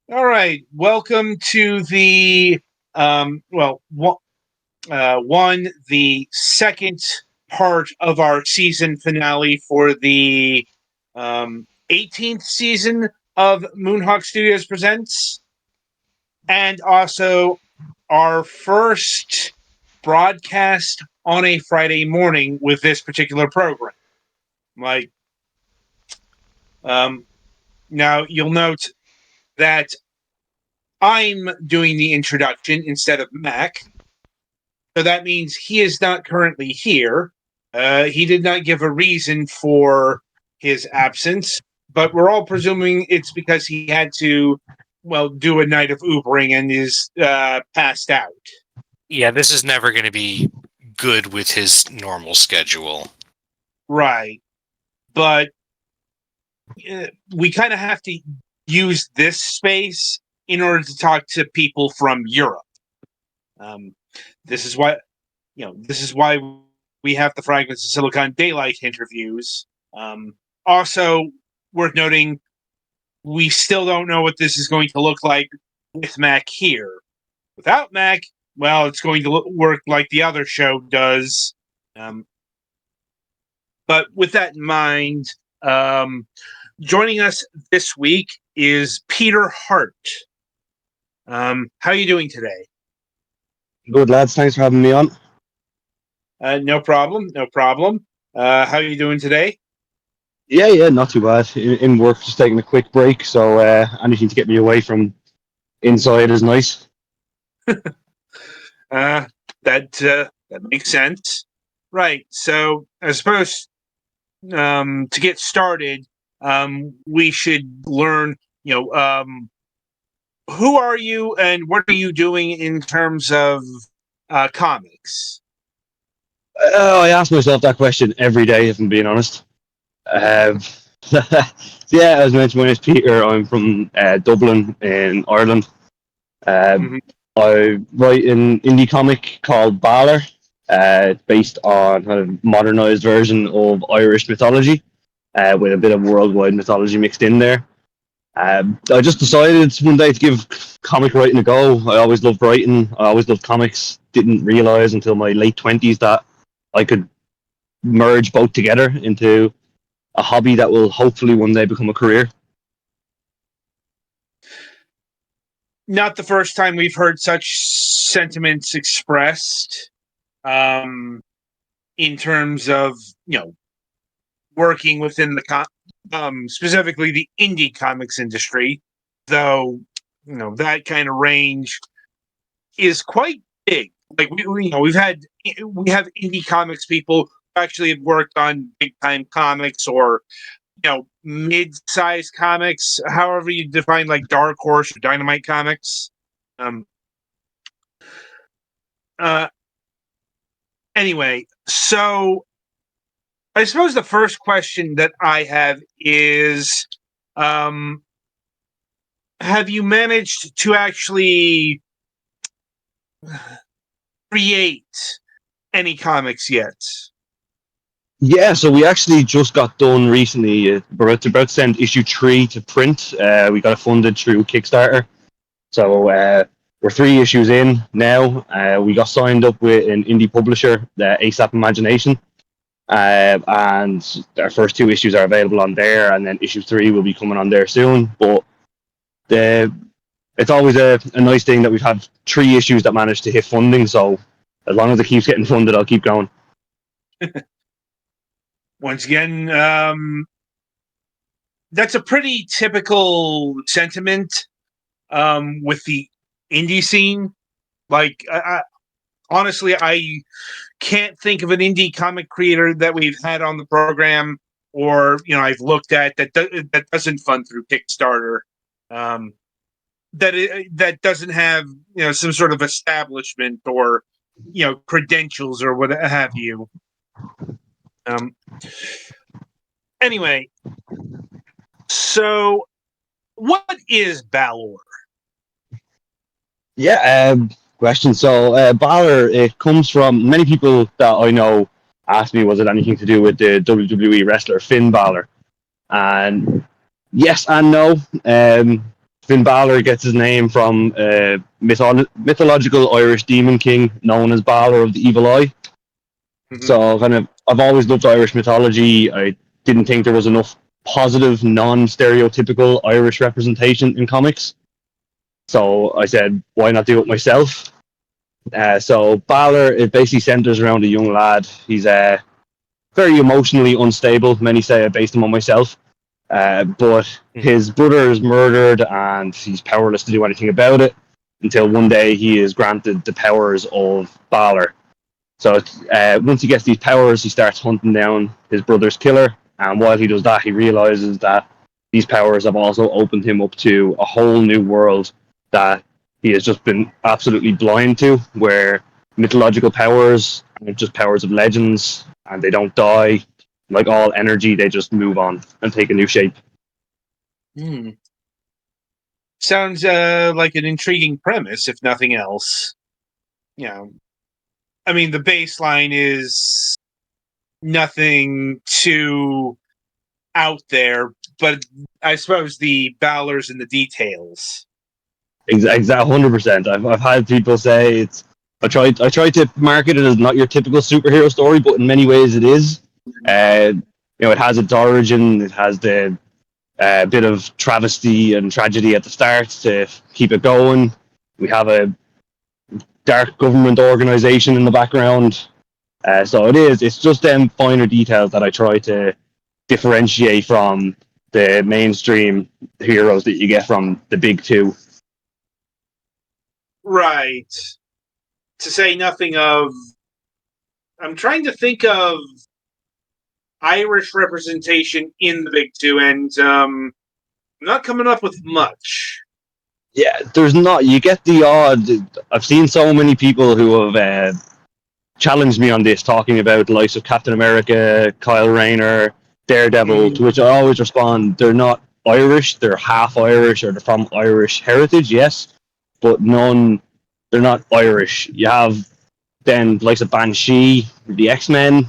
All right, welcome to the the second part of our season finale for the 18th season of Moonhawk Studios Presents, and also our first broadcast on a Friday morning with this particular program. Like, um, now you'll note that I'm doing the introduction instead of Mac. So that means he is not currently here. He did not give a reason for his absence, but we're all presuming it's because he had to, do a night of Ubering and is passed out. Yeah, this is never going to be good with his normal schedule. Right. But we kind of have to use this space in order to talk to people from Europe. Um, this is why, this is why we have the Fragments of Silicon Daylight interviews. Also, worth noting, we still don't know what this is going to look like with Mac here. Without Mac, well, it's going to work like the other show does. But with that in mind, joining us this week is Peter Harte. How are you doing today? Good lads, thanks for having me on. No problem, no problem. How are you doing today? Yeah, not too bad. In work, just taking a quick break, so anything to get me away from inside is nice. That makes sense. Right. So I suppose to get started, we should learn. Who are you and what are you doing in terms of comics? I ask myself that question every day, if I'm being honest. Um, yeah, as mentioned, my name's Peter. I'm from Dublin in Ireland. Mm-hmm. I write an indie comic called Balor, based on kind of modernized version of Irish mythology, with a bit of worldwide mythology mixed in there. I just decided one day to give comic writing a go. I always loved writing. I always loved comics. Didn't realize until my late 20s that I could merge both together into a hobby that will hopefully one day become a career. Not the first time we've heard such sentiments expressed in terms of working within the specifically the indie comics industry, though that kind of range is quite big. Like we have indie comics people who actually have worked on big time comics or mid-sized comics, however you define like Dark Horse or Dynamite Comics. Um, uh, anyway, so I suppose the first question that I have is, um, have you managed to actually create any comics yet? Yeah, so we actually just got done recently. We're about to send issue 3 to print. We got it funded through Kickstarter. So we're 3 issues in now. We got signed up with an indie publisher, ASAP Imagination. And our first 2 issues are available on there, and then issue 3 will be coming on there soon. But the it's always a nice thing that we've had 3 issues that managed to hit funding. So as long as it keeps getting funded, I'll keep going. Once again, that's a pretty typical sentiment with the indie scene. Like, honestly, I can't think of an indie comic creator that we've had on the program or I've looked at that doesn't fund through Kickstarter. That doesn't have some sort of establishment or credentials or what have you. Um, anyway, so what is Balor? Yeah, question. So Balor, it comes from many people that I know asked me, was it anything to do with the WWE wrestler Finn Balor? And yes and no. Finn Balor gets his name from a mythological Irish demon king known as Balor of the Evil Eye. So I've always loved Irish mythology. I didn't think there was enough positive, non-stereotypical Irish representation in comics. So I said, why not do it myself? So Balor, it basically centers around a young lad. He's very emotionally unstable. Many say I based him on myself. But his brother is murdered and he's powerless to do anything about it until one day he is granted the powers of Balor. So once he gets these powers, he starts hunting down his brother's killer. And while he does that, he realizes that these powers have also opened him up to a whole new world that he has just been absolutely blind to, where mythological powers are just powers of legends and they don't die. Like all energy, they just move on and take a new shape. Sounds like an intriguing premise, if nothing else. I mean, the baseline is nothing too out there, but I suppose the Balor's in the details. Exactly, 100%. I've had people say it's. I tried to market it as not your typical superhero story, but in many ways it is. It has its origin. It has the bit of travesty and tragedy at the start to keep it going. We have a dark government organization in the background. So it is. It's just them finer details that I try to differentiate from the mainstream heroes that you get from the big two. Right. To say nothing of... I'm trying to think of Irish representation in the big two, and I'm not coming up with much. Yeah, there's not. You get the odd. I've seen so many people who have challenged me on this, talking about the likes of Captain America, Kyle Rayner, Daredevil, to which I always respond, they're not Irish, they're half Irish, or they're from Irish heritage, yes, but they're not Irish. You have then the likes of Banshee, the X-Men,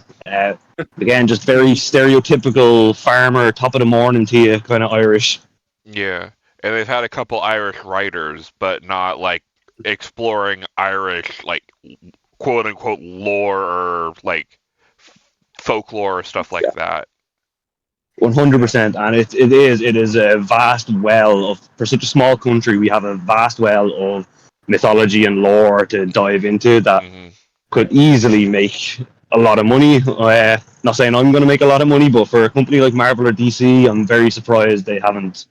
again, just very stereotypical farmer, top of the morning to you, kind of Irish. Yeah, and they've had a couple Irish writers, but not like exploring Irish, like quote unquote lore or like folklore or stuff like that. 100%, and it is a vast well of, for such a small country, we have a vast well of mythology and lore to dive into that could easily make a lot of money. Not saying I'm going to make a lot of money, but for a company like Marvel or DC, I'm very surprised they haven't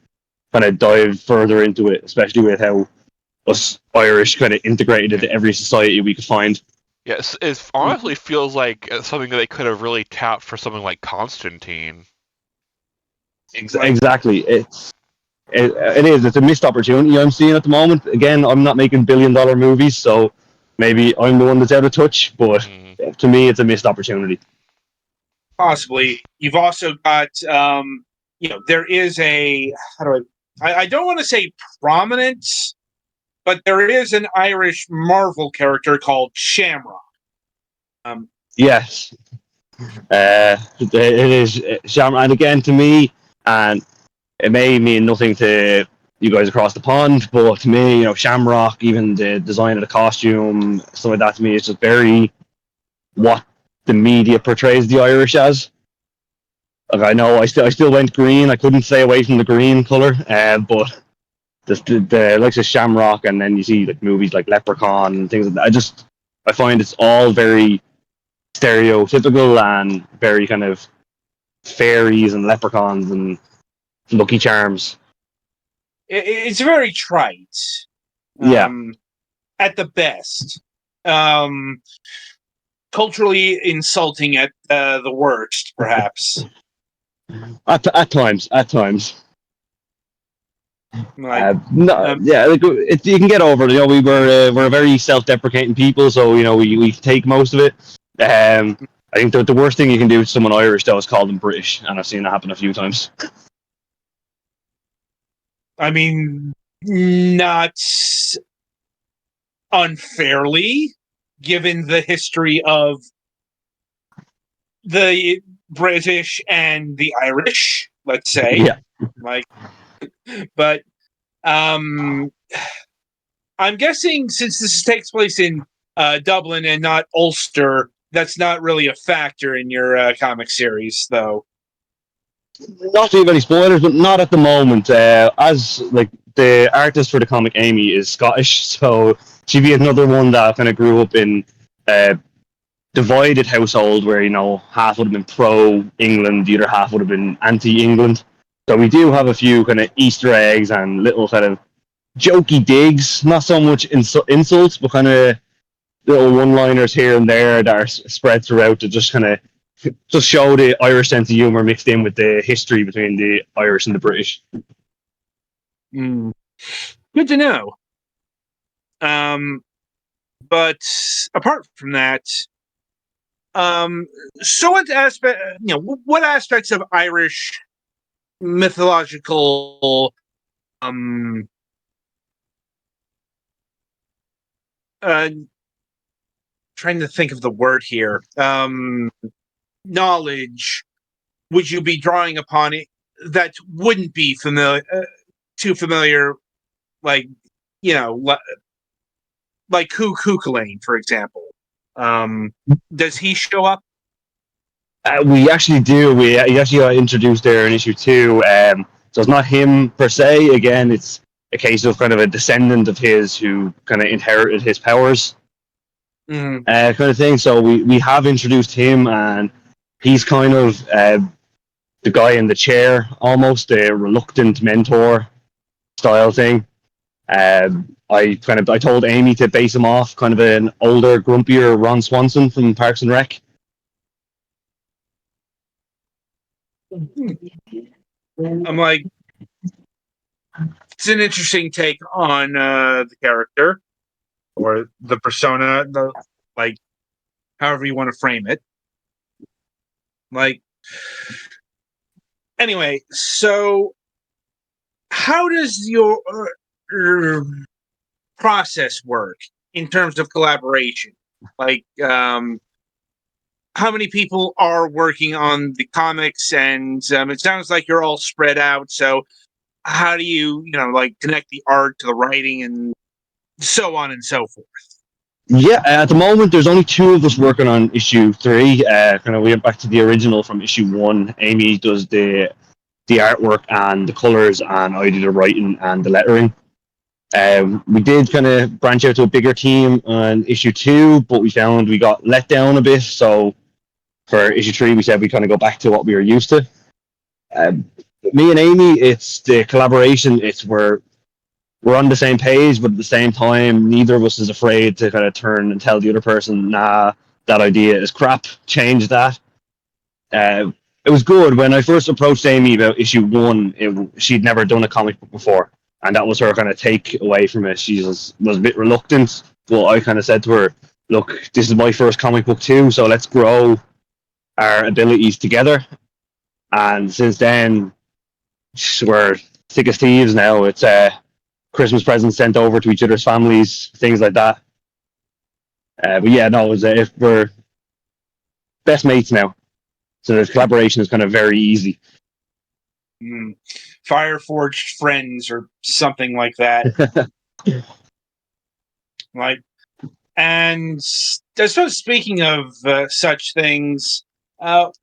kind of dived further into it, especially with how us Irish kind of integrated into every society we could find. Yes, it honestly feels like something that they could have really tapped for something like Constantine. Exactly. It is. It's a missed opportunity I'm seeing at the moment. Again, I'm not making billion-dollar movies, so maybe I'm the one that's out of touch, but to me, it's a missed opportunity. Possibly. You've also got, there is a, I don't want to say prominent, but there is an Irish Marvel character called Shamrock. Yes. It is Shamrock, and again, to me, and it may mean nothing to you guys across the pond, but to me, Shamrock, even the design of the costume, stuff like that, to me, is just very what the media portrays the Irish as. Like, I know I still went green. I couldn't stay away from the green color, but the likes of Shamrock, and then you see like movies like Leprechaun and things like that. I find it's all very stereotypical and very kind of fairies and leprechauns and Lucky Charms. It's very trite. Yeah. At the best. Culturally insulting at the worst, perhaps. At times. Like, you can get over it. We're a very self-deprecating people, so we take most of it. I think the worst thing you can do to someone Irish, though, is call them British, and I've seen that happen a few times. I mean, not unfairly, given the history of the British and the Irish, let's say. Yeah. But I'm guessing since this takes place in Dublin and not Ulster, that's not really a factor in your comic series, though. Not to give any spoilers, but not at the moment. As like the artist for the comic, Amy, is Scottish, so she'd be another one that kind of grew up in a divided household where half would have been pro England, the other half would have been anti England. So we do have a few kind of Easter eggs and little kind of jokey digs, not so much insults, but kind of little one-liners here and there that are spread throughout to just kind of just show the Irish sense of humor mixed in with the history between the Irish and the British. Mm. Good to know. But apart from that, so what aspects of Irish mythological trying to think of the word here, knowledge would you be drawing upon it that wouldn't be too familiar, like like Cuchulainn, for example? Does he show up? We actually do. He actually got introduced there in issue 2. So it's not him per se. Again, it's a case of kind of a descendant of his who kind of inherited his powers, kind of thing. So we have introduced him, and he's kind of the guy in the chair, almost a reluctant mentor style thing. I told Amy to base him off kind of an older, grumpier Ron Swanson from Parks and Rec. I'm like, it's an interesting take on the character or the persona, however you want to frame it. Anyway, so how does your process work in terms of collaboration? How many people are working on the comics? And it sounds like you're all spread out. So how do you, connect the art to the writing and so on and so forth? Yeah, at the moment, there's only 2 of us working on issue 3. We went back to the original from issue 1. Amy does the artwork and the colors, and I do the writing and the lettering. We did kind of branch out to a bigger team on issue 2, but we found we got let down a bit. So for issue 3, we said we kind of go back to what we were used to. Me and Amy, it's the collaboration. We're on the same page, but at the same time, neither of us is afraid to kind of turn and tell the other person, nah, that idea is crap, change that. It was good. When I first approached Amy about issue 1, she'd never done a comic book before, and that was her kind of take away from it. She was a bit reluctant, but I kind of said to her, look, this is my first comic book too, so let's grow our abilities together. And since then, we're thick as thieves now. It's Christmas presents sent over to each other's families, things like that. But yeah, no, we're best mates now. So the collaboration is kind of very easy. Fire-forged friends or something like that. And I suppose speaking of such things, how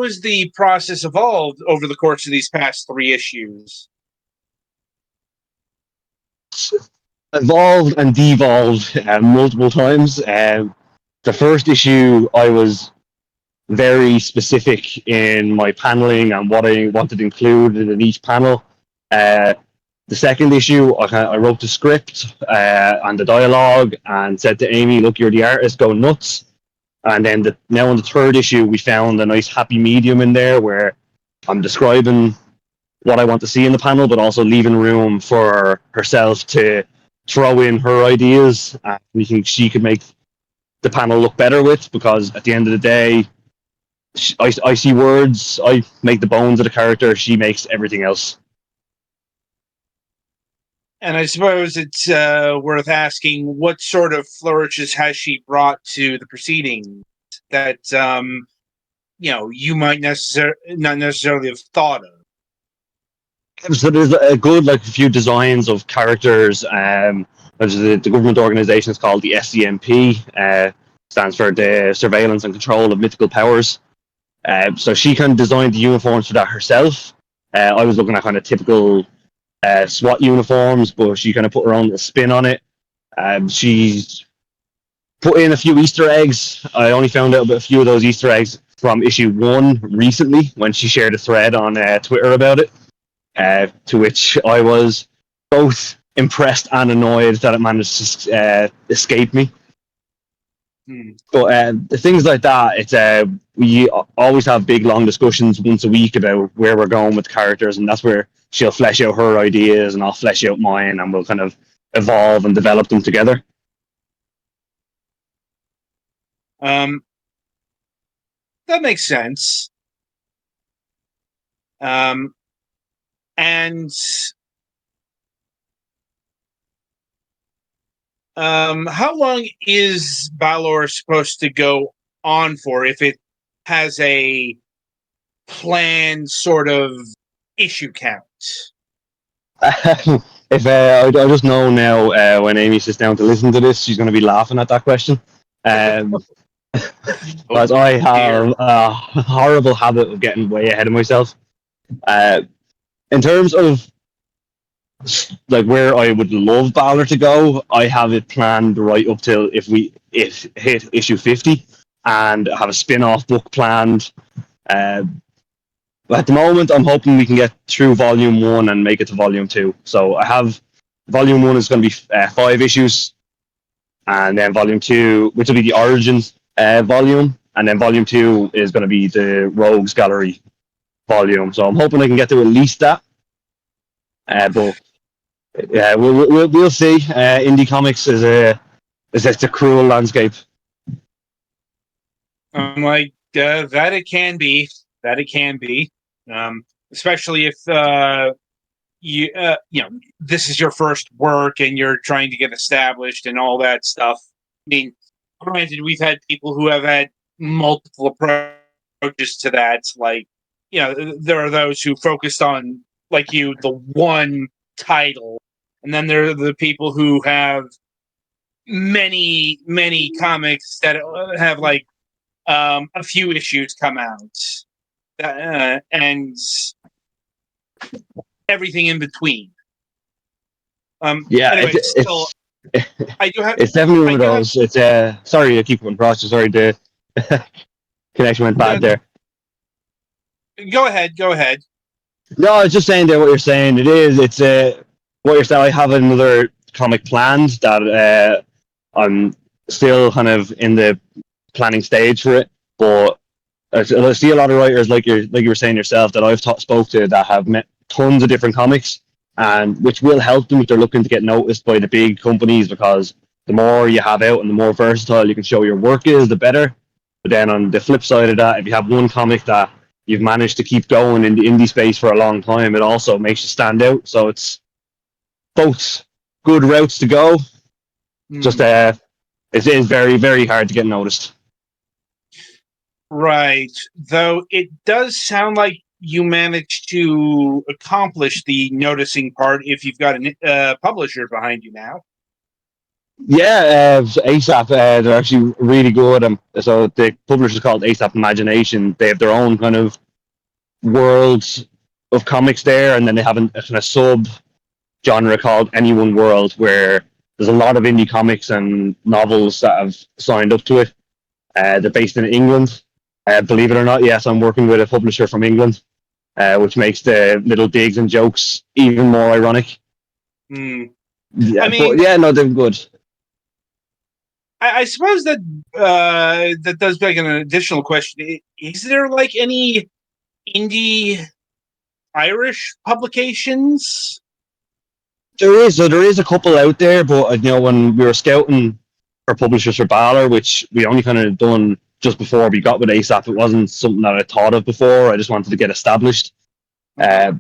has the process evolved over the course of these past 3 issues? Evolved and devolved multiple times. The first issue, I was very specific in my paneling and what I wanted included in each panel. The second issue, I wrote the script and the dialogue and said to Amy, look, you're the artist, go nuts. And then now on the third issue, we found a nice happy medium in there where I'm describing what I want to see in the panel, but also leaving room for herself to throw in her ideas. And she could make the panel look better with, because at the end of the day, I see words, I make the bones of the character, she makes everything else. And I suppose it's worth asking, what sort of flourishes has she brought to the proceedings that you might not necessarily have thought of? So there's a good like a few designs of characters. The government organization is called the SCMP. Stands for the Surveillance and Control of Mythical Powers. So she kind of designed the uniforms for that herself. I was looking at kind of typical SWAT uniforms, but she kind of put her own little spin on it. She's put in a few Easter eggs. I only found out about a few of those Easter eggs from issue 1 recently when she shared a thread on Twitter about it. To which I was both impressed and annoyed that it managed to escape me. But things like that, it's we always have big, long discussions once a week about where we're going with characters, and that's where she'll flesh out her ideas, and I'll flesh out mine, and we'll kind of evolve and develop them together. That makes sense. And how long is Balor supposed to go on for if it has a planned sort of issue count? If I just know now, when Amy sits down to listen to this, she's going to be laughing at that question. Because I have a horrible habit of getting way ahead of myself. In terms of like where I would love Balor to go, I have it planned right up till if hit issue 50, and have a spin-off book planned. But at the moment, I'm hoping we can get through volume 1 and make it to volume 2. So I have volume 1 is going to be 5 issues, and then volume 2, which will be the Origins volume, and then volume 2 is going to be the Rogues Gallery volume. So I'm hoping I can get to at least that. But yeah, we'll see. Indie comics is a cruel landscape. Like that, it can be. That it can be. Especially if you know, this is your first work and you're trying to get established and all that stuff. I mean, granted, we've had people who have had multiple approaches to that. Like, you know, there are those who focused on, like you, the one title, and then there are the people who have many comics that have like a few issues come out, and everything in between. Yeah, anyway, I do have. It's definitely one of those. It's sorry, I keep going across. Sorry, the connection went bad there. Go ahead. No, I was just saying there what you're saying. It's what you're saying. I have another comic planned that I'm still kind of in the planning stage for it, but I see a lot of writers like you were saying yourself that I've spoke to that have met tons of different comics, and which will help them if they're looking to get noticed by the big companies, because the more you have out and the more versatile you can show your work is, the better. But then on the flip side of that, if you have one comic that you've managed to keep going in the indie space for a long time, it also makes you stand out. So it's both good routes to go. Just it is very, very hard to get noticed. Right. Though it does sound like you managed to accomplish the noticing part if you've got a publisher behind you now. Yeah, ASAP, they're actually really good. So the publisher is called ASAP Imagination. They have their own kind of worlds of comics there, and then they have a kind of sub genre called Any One World, where there's a lot of indie comics and novels that have signed up to it. They're based in England. Believe it or not, yes, I'm working with a publisher from England, which makes the little digs and jokes even more ironic. Yeah, I mean, but yeah, no, they're good. I suppose that that does beg an additional question. Is there like any indie Irish publications? There is a couple out there, but when we were scouting for publishers for Balor, which we only kind of done just before we got with ASAP, it wasn't something that I thought of before. I just wanted to get established. The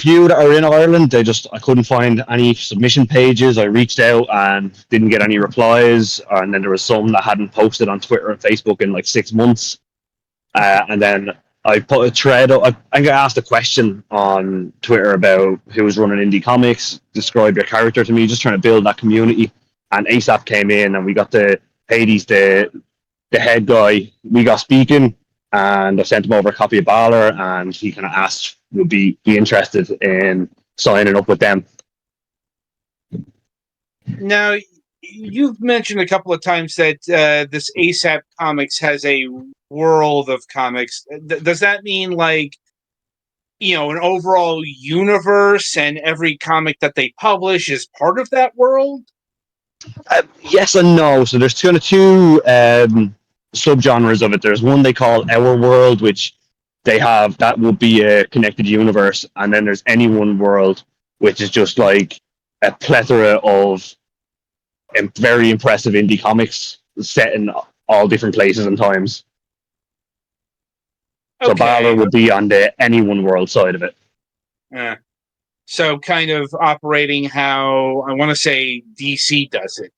few that are in Ireland, I couldn't find any submission pages. I reached out and didn't get any replies, and then there was some that hadn't posted on Twitter and Facebook in like 6 months. And then I put a thread up. I got asked a question on Twitter about who was running indie comics. Describe your character to me, just trying to build that community. And ASAP came in, and we got the Hades, the head guy. We got speaking, and I sent him over a copy of Balor, and he kind of asked would be interested in signing up with them. Now, you've mentioned a couple of times that this ASAP Comics has a world of comics. Does that mean like, an overall universe, and every comic that they publish is part of that world? Yes and no. So there's kind of two subgenres of it. There's one they call Our World, which they have that would be a connected universe, and then there's Any One World, which is just like a plethora of very impressive indie comics set in all different places and times. So Balor would be on the Any One World side of it. So kind of operating how I want to say DC does it.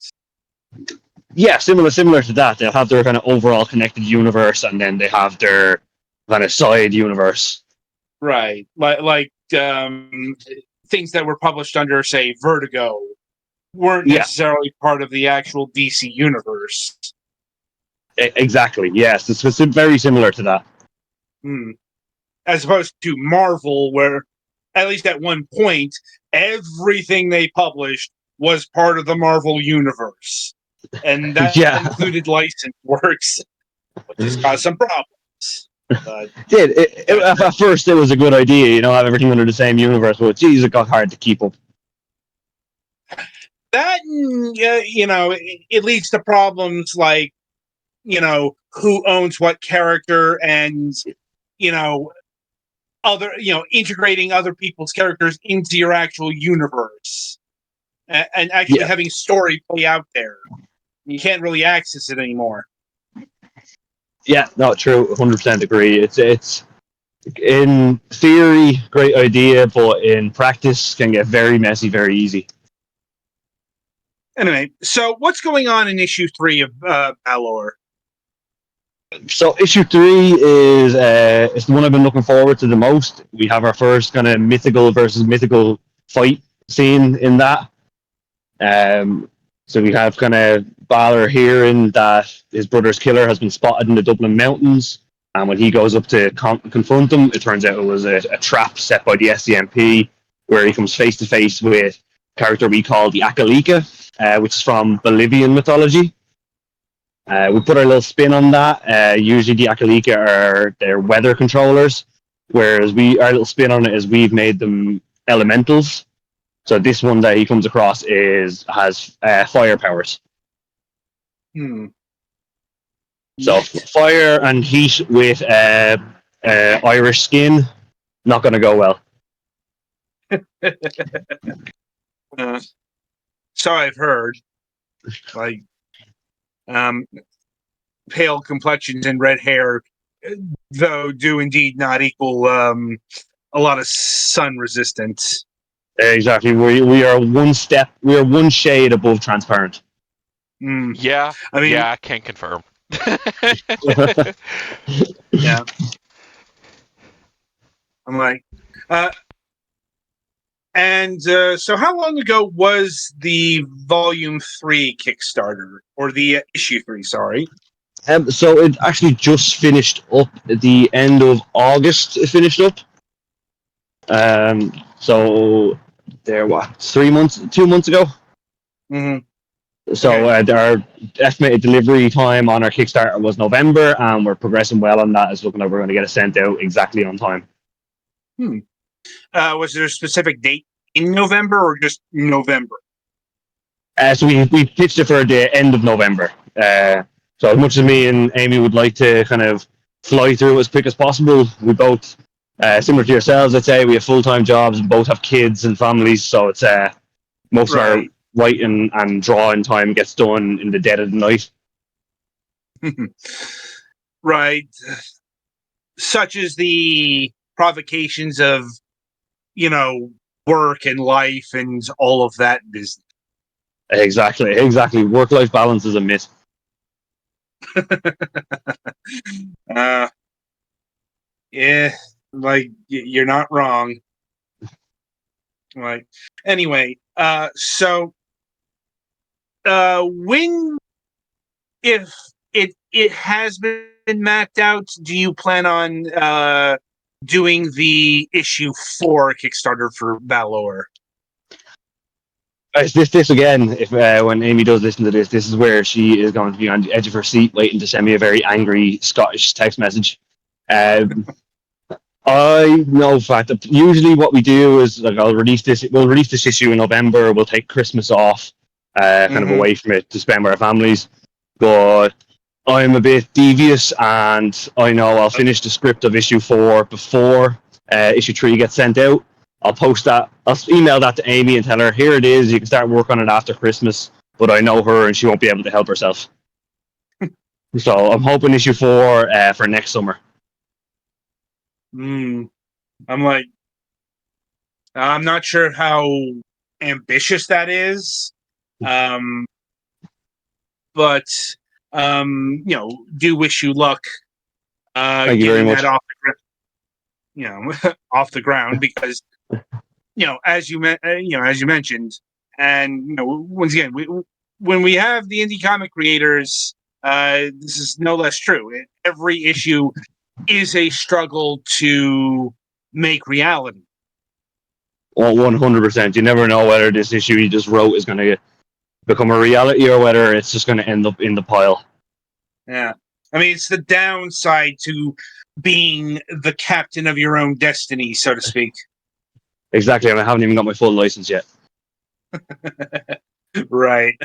Yeah, similar to that. They'll have their kind of overall connected universe, and then they have their kind of side universe. Right, like things that were published under, say, Vertigo, weren't necessarily part of the actual DC universe. Exactly. Yes, it's very similar to that. As opposed to Marvel, where at least at one point everything they published was part of the Marvel universe, and that included licensed works, which has caused some problems. But at first it was a good idea, have everything under the same universe, but geez, it got hard to keep up. That, it leads to problems like, who owns what character, and, other, integrating other people's characters into your actual universe, and actually having story play out there. You can't really access it anymore. Yeah, no, true, 100% agree. It's in theory, great idea, but in practice can get very messy very easy. Anyway, so what's going on in issue 3 of Balor? So issue 3 is it's the one I've been looking forward to the most. We have our first kind of mythical versus mythical fight scene in that. So we have kind of Balor hearing that his brother's killer has been spotted in the Dublin Mountains, and when he goes up to confront them, it turns out it was a trap set by the SCMP, where he comes face to face with a character we call the Akalika, which is from Bolivian mythology. We put our little spin on that. Usually the Akalika are their weather controllers, whereas our little spin on it is we've made them elementals. So this one that he comes across has fire powers. So fire and heat with Irish skin, not going to go well. So I've heard. Like, pale complexions and red hair, though, do indeed not equal a lot of sun resistance. Exactly. We are one shade above transparent. Yeah, I mean, I can confirm. Yeah. I'm like, and so how long ago was the Volume 3 Kickstarter, or the Issue 3, sorry? So it actually just finished up at the end of August. It finished up. So there, 2 months ago. So our estimated delivery time on our Kickstarter was November, and we're progressing well on that. It's looking like we're going to get it sent out exactly on time. Was there a specific date in November, or just November? So we pitched it for the end of November. So as much as me and Amy would like to kind of fly through as quick as possible, we both, similar to yourselves, I'd say, we have full-time jobs and both have kids and families, so it's most of our writing and drawing time gets done in the dead of the night. Right. Such as the provocations of, work and life and all of that business. Exactly. Work-life balance is a myth. Yeah, like you're not wrong. Like anyway, when if it has been mapped out, do you plan on doing the issue 4 Kickstarter for Valor? This again. If when Amy does listen to this is where she is going to be on the edge of her seat, waiting to send me a very angry Scottish text message. I know for fact that usually what we do is like we'll release this issue in November. We'll take Christmas off, kind of away from it to spend with our families. But I'm a bit devious, and I know I'll finish the script of issue 4 before issue 3 gets sent out. I'll post that. I'll email that to Amy and tell her, here it is. You can start work on it after Christmas. But I know her, and she won't be able to help herself. So I'm hoping issue 4 for next summer. I'm like, I'm not sure how ambitious that is. But do wish you luck Thank you very getting much. that off off the ground, because as you mentioned, and once again, when we have the indie comic creators, this is no less true. Every issue is a struggle to make reality. Well, 100%. You never know whether this issue you just wrote is going to become a reality or whether it's just going to end up in the pile. Yeah. I mean, it's the downside to being the captain of your own destiny, so to speak. Exactly. I haven't even got my full license yet. Right.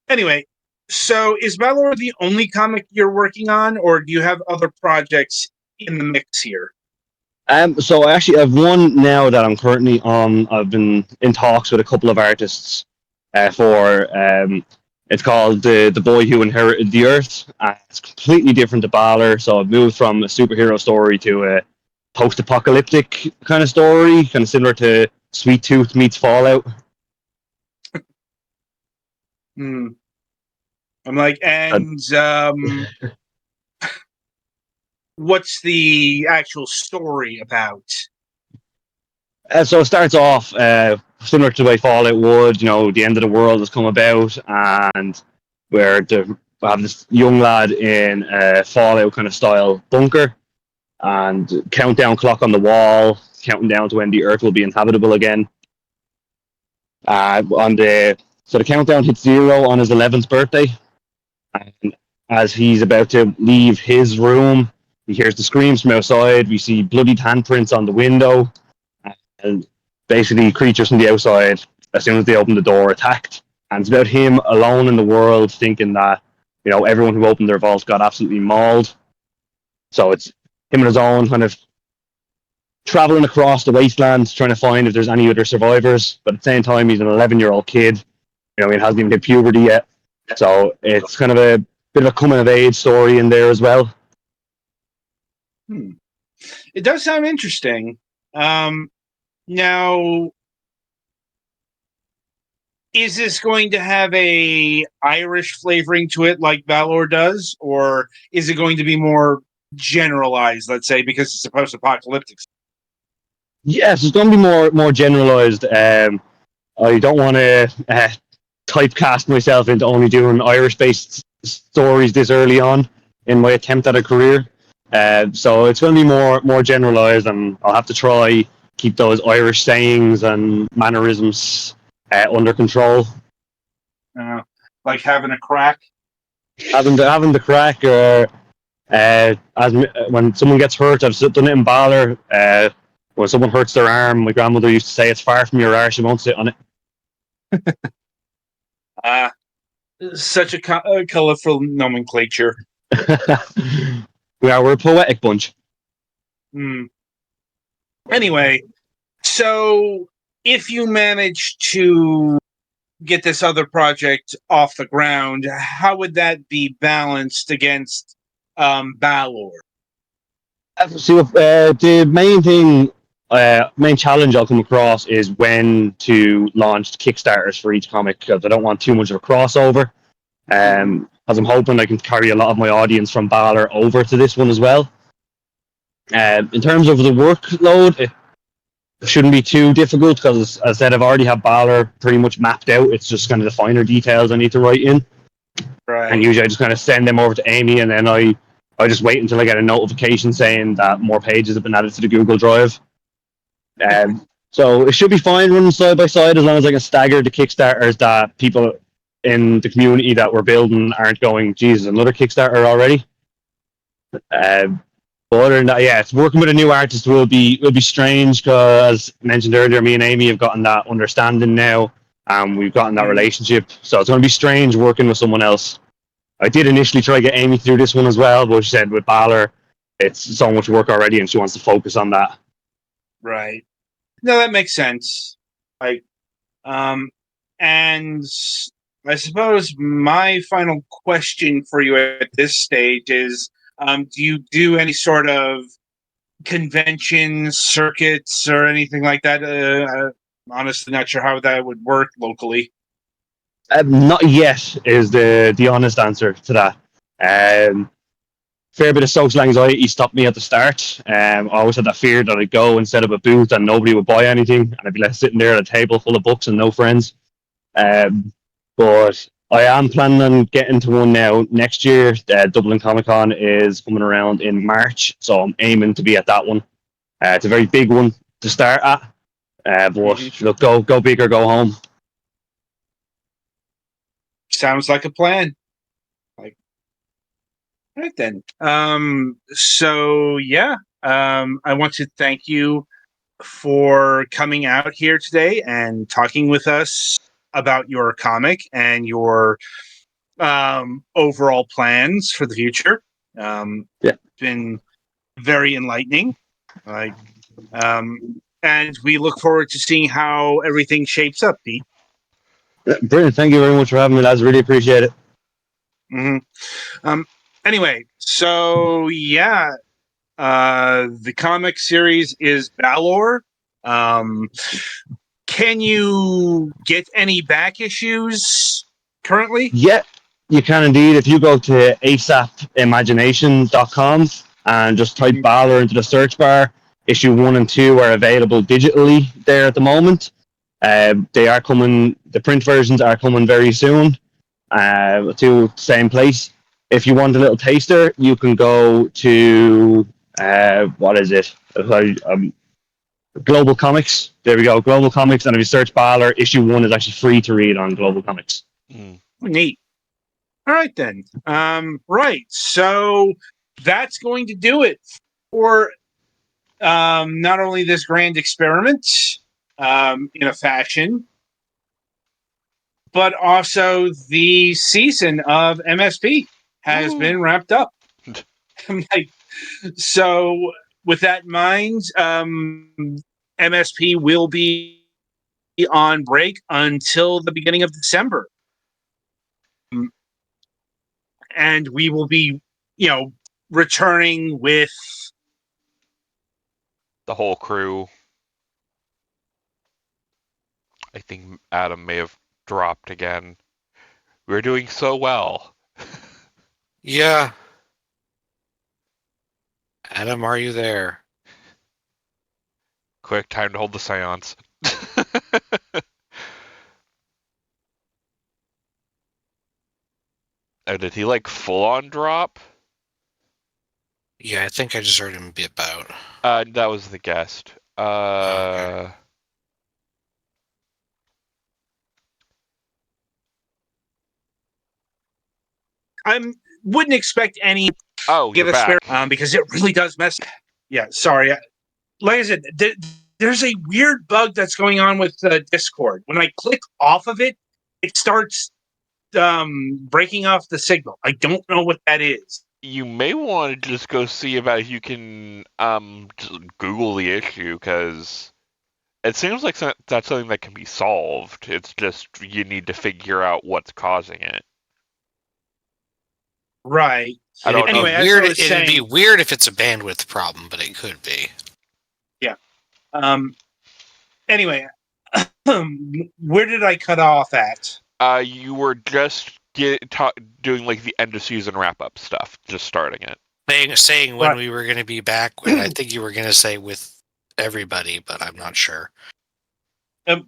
Anyway, so is Valor the only comic you're working on, or do you have other projects in the mix here? So I actually have one now that I'm currently on. I've been in talks with a couple of artists for. It's called the Boy Who Inherited the Earth. It's completely different to Valor, so I've moved from a superhero story to a post-apocalyptic kind of story, kind of similar to Sweet Tooth meets Fallout. I'm like, and what's the actual story about? So it starts off similar to the way Fallout would. The end of the world has come about, and we have this young lad in a Fallout kind of style bunker, and countdown clock on the wall, counting down to when the Earth will be inhabitable again. So the countdown hits 0 on his 11th birthday, and as he's about to leave his room, he hears the screams from outside. We see bloodied handprints on the window. And basically, creatures from the outside, as soon as they open the door, attacked. And it's about him alone in the world, thinking that everyone who opened their vault got absolutely mauled. So it's him on his own, kind of traveling across the wasteland, trying to find if there's any other survivors. But at the same time, he's an 11-year-old kid. He hasn't even hit puberty yet. So it's kind of a bit of a coming of age story in there as well. It does sound interesting. Now, is this going to have a Irish flavoring to it like Valor does, or is it going to be more generalized, let's say, because it's post-apocalyptic? Yes, it's going to be more generalized. I don't want to typecast myself into only doing Irish-based stories this early on in my attempt at a career. So it's going to be more generalized, and I'll have to try keep those Irish sayings and mannerisms under control. Like having a crack? Having the crack, or when someone gets hurt, I've done it in Valor. When someone hurts their arm, my grandmother used to say, "It's far from your arse, you won't sit on it." Such a colourful nomenclature. We're a poetic bunch. Anyway, so if you manage to get this other project off the ground, how would that be balanced against Valor? See, the main challenge I'll come across is when to launch Kickstarters for each comic, because I don't want too much of a crossover. as I'm hoping I can carry a lot of my audience from Balor over to this one as well. In terms of the workload, it shouldn't be too difficult because, as I said, I've already had Balor pretty much mapped out. It's just kind of the finer details I need to write in. Right. And usually I just kind of send them over to Amy, and then I just wait until I get a notification saying that more pages have been added to the Google Drive. So it should be fine running side by side as long as I can stagger the Kickstarters that people in the community that we're building aren't going, Jesus, another Kickstarter already. But other than that, yeah, it's working with a new artist will be strange because, as mentioned earlier, me and Amy have gotten that understanding now, and we've gotten that relationship. So it's going to be strange working with someone else. I did initially try to get Amy through this one as well, but she said with Balor, it's so much work already, and she wants to focus on that. Right. No, that makes sense. Like, and I suppose my final question for you at this stage is, do you do any sort of conventions, circuits, or anything like that? I'm honestly not sure how that would work locally. Not yet is the honest answer to that. Fair bit of social anxiety stopped me at the start. I always had that fear that I'd go and set up a booth and nobody would buy anything, and I'd be left sitting there at a table full of books and no friends. But I am planning on getting to one now next year. Dublin Comic Con is coming around in March, so I'm aiming to be at that one. It's a very big one to start at, but look, go big or go home. Sounds like a plan. Like, right then. So yeah. I want to thank you for coming out here today and talking with us about your comic and your overall plans for the future. It's been very enlightening. Like, and we look forward to seeing how everything shapes up, Pete. Brilliant. Thank you very much for having me, lads. Really appreciate it. Anyway, so yeah, the comic series is Balor. Can you get any back issues currently? Yeah, you can indeed. If you go to asapimagination.com and just type Balor into the search bar, issue 1 and 2 are available digitally there at the moment. They are coming, the print versions are coming very soon to the same place. If you want a little taster, you can go to, what is it? Global Comics. There we go, Global Comics. And if you search Balor, issue 1 is actually free to read on Global Comics. Neat. All right, then. Right. So that's going to do it for not only this grand experiment in a fashion, but also the season of MSP has been wrapped up. So with that in mind, MSP will be on break until the beginning of December. And we will be, returning with the whole crew. I think Adam may have dropped again. We're doing so well. Yeah. Adam, are you there? Quick, time to hold the seance. Oh, did he full on drop? Yeah, I think I just heard him be about. That was the guest. Okay. I wouldn't expect any. Oh, you're back. Because it really does mess. Yeah, sorry. Like I said, there's a weird bug that's going on with Discord. When I click off of it, it starts breaking off the signal. I don't know what that is. You may want to just go see about if you can just Google the issue, because it seems like that's something that can be solved. It's just you need to figure out what's causing it. Right. I don't know. Anyway, It'd be weird if it's a bandwidth problem, but it could be. Yeah. Anyway, where did I cut off at? You were just doing like the end of season wrap up stuff, just starting it. Saying when Right. we were going to be back, and I think you were going to say with everybody, but I'm not sure. I'm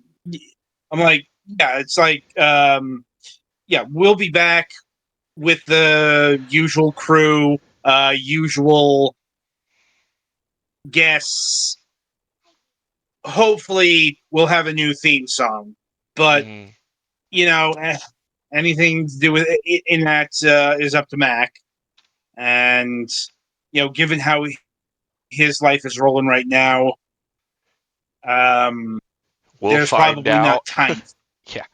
like, yeah, it's like, yeah, we'll be back with the usual crew, usual guests. Hopefully, we'll have a new theme song, but you know, anything to do with it in that is up to Mac. And you know, given how his life is rolling right now, We'll there's find probably out. not time. Yeah.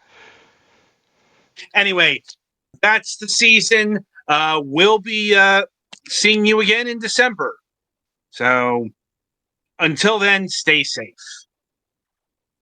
Anyway, that's the season. We'll be seeing you again in December. So until then, stay safe.